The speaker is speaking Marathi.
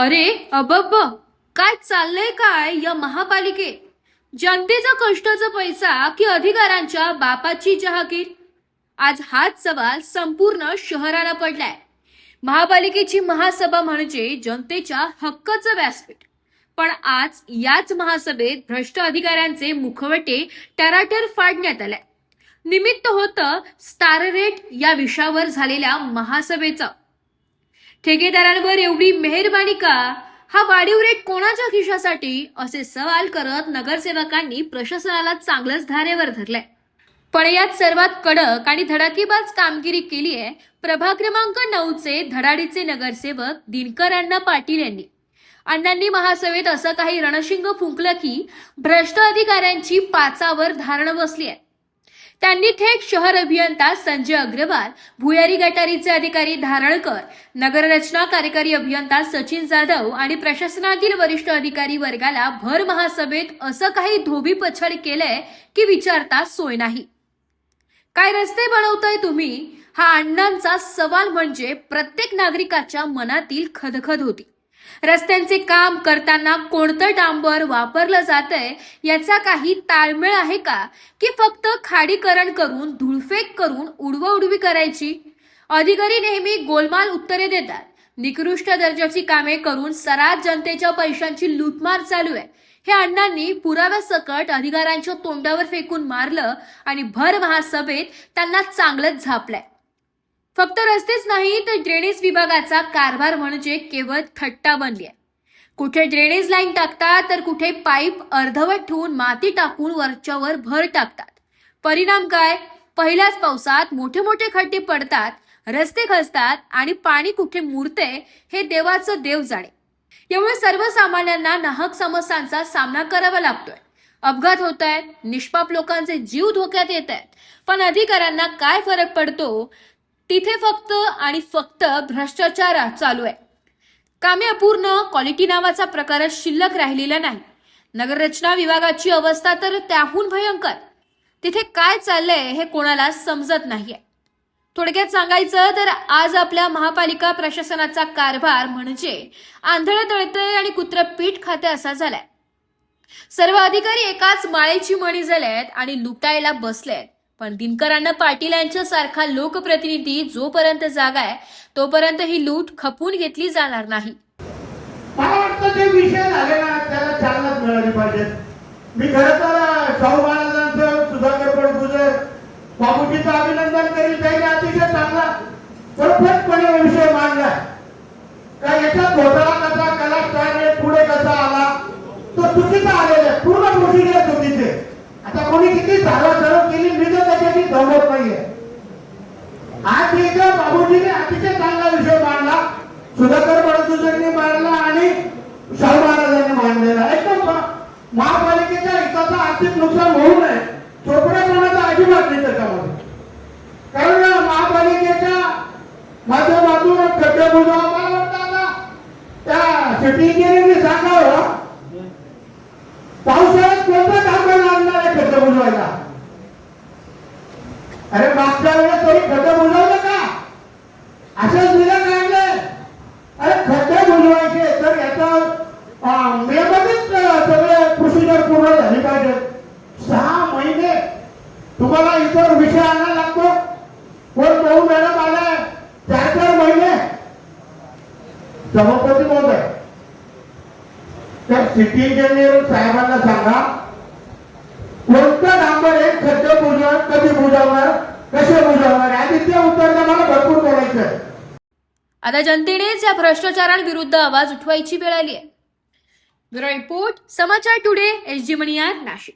अरे अबब, काय चाललंय काय या महापालिकेत? जनतेचा कष्टाचा पैसा की अधिकाऱ्यांच्या बापाची जहागीर? आज हाच सवाल संपूर्ण शहराला पडलाय. महापालिकेची महासभा म्हणजे जनतेच्या हक्काचं व्यासपीठ. पण आज याच महासभेत भ्रष्ट अधिकाऱ्यांचे मुखवटे टराटर फाडण्यात आले. निमित्त होतं स्टार रेट या विषयावर झालेल्या महासभेचं. ठेकेदारांवर एवढी मेहरबानी का? हा वाढीव रेट कोणाच्या खिशासाठी? असे सवाल करत नगरसेवकांनी प्रशासनाला चांगलंच धारेवर धरलंय. पण यात सर्वात कडक आणि धडाकेबाज कामगिरी केली आहे प्रभाग क्रमांक 9चे धडाडीचे नगरसेवक दिनकर अण्णा पाटील यांनी. अण्णांनी महासभेत असं काही रणशिंग फुंकलं की भ्रष्ट अधिकाऱ्यांची पाचावर धारण बसली आहे. त्यांनी थेट शहर अभियंता संजय अग्रवाल, भुयारी गटारीचे अधिकारी धारणकर, नगररचना कार्यकारी अभियंता सचिन जाधव आणि प्रशासनातील वरिष्ठ अधिकारी वर्गाला भर महासभेत असं काही धोबीपछाड केलंय की विचारता सोय नाही. काय रस्ते बनवताय तुम्ही? हा अण्णांचा सवाल म्हणजे प्रत्येक नागरिकाच्या मनातील खदखद होती. रस्त्यांचे काम करताना कोणतं डांबर वापरलं जातंय याचा काही ताळमेळ आहे का? की फक्त खाडीकरण करून धूळफेक करून उडवाउडवी करायची? अधिकारी नेहमी गोलमाल उत्तरे देतात. निकृष्ट दर्जाची कामे करून सरास जनतेच्या पैशांची लूटमार चालू आहे. हे अण्णांनी पुराव्यासकट अधिकाऱ्यांच्या तोंडावर फेकून मारलं आणि भर महासभेत त्यांना चांगलंच झापलंय. फक्त रस्तेच नाही तर ड्रेनेज विभागाचा कारभार म्हणजे केवळ थट्टा बनली आहे. कुठे ड्रेनेज लाईन टाकतात तर कुठे पाईप अर्धवट ठेवून माती टाकून वरच्यावर भर टाकतात. परिणाम काय? पहिल्याच पावसात मोठे मोठे खड्डे पडतात, रस्ते खचतात आणि पाणी कुठे मुरते हे देवाचं देव जाणे. यामुळे सर्वसामान्यांना नाहक समस्यांचा सामना करावा लागतोय. अपघात होत आहेत, निष्पाप लोकांचे जीव धोक्यात येत आहेत. पण अधिकाऱ्यांना काय फरक पडतो? तिथे फक्त आणि फक्त भ्रष्टाचार चालू आहे. कामे अपूर्ण, क्वालिटी नावाचा प्रकारच शिल्लक राहिलेला नाही. नगररचना विभागाची अवस्था तर त्याहून भयंकर. तिथे काय चाललंय हे कोणाला समजत नाहीये. थोडक्यात सांगायचं तर आज आपल्या महापालिका प्रशासनाचा कारभार म्हणजे आंधळं तळतंय आणि कुत्रं पीठ खाते असा झालाय. सर्व अधिकारी एकाच माळेची मणी झालेत आणि लुटायला बसलेत. पण दिनकर अण्णा पाटील यांच्यासारखा लोकप्रतिनिधी जोपर्यंत जागा आहे तोपर्यंत ही लूट खपून घेतली जाणार नाही. मला वाटतं ते विषय झाले ना त्याला चालनाच मिळाली पाहिजे. मी खरं तर शाहू महाराजांचं, सुधाकर पडकुजर, बाबूजीचं अभिनंदन करील. त्यांनी अतिशय चांगला परफेक्टपणे विषय मांडला. का याच्यात घोटाळा कसा कला पुढे कसा आला तो चुकीचा आलेला आहे. पूर्ण प्रोसिजर चुकीचे. आता कोणी किती सर्व केली मी तर त्याच्याशी गमत नाहीये. आज एकदा बाबूजीने अतिशय चांगला विषय मांडला, सुधाकर पडकुजरने मांडला आणि शाहू महाराजांनी मांडलेला. एकदम महापालिकेच्या हिताचं आर्थिक नुकसान होऊ नये चोपड्यापणाचा अजिबात नाही त्याच्यामध्ये. कारण महापालिकेच्या माध्यमातून खड्डे बुजवा मला वाटतं आता त्या सिटी इंजिनियरने सांगावं पावसाळ्यात कोणतं डांबर लागणार आहे खड्डे बुजवायला. अरे मागच्या वेळेस तरी खड्डे बुजवलं का? असंच दिलं काढलंय. अरे खड्डे बुजवायचे तर याचा मेमध्येच सगळे प्रोसिजर पूर्ण झाली पाहिजे. 6 महिने तुम्हाला इतर विषय आणायला लागतो. कोण पाहून मॅडम आलाय 4 महिने सभापती महोदय. तर सिटी इंजिनियर साहेबांना सांगा कोणतं डांबर आहे, खड्डे बुजवणार, कधी बुजवणार, कसे बुजवणार, आधी ते उत्तर मला भरपूर बोलायचं. आता जनतेनेच या भ्रष्टाचारांविरुद्ध आवाज उठवायची वेळ आली आहे. ब्युरो रिपोर्ट, समाचार टुडे, SG मणियार, नाशिक.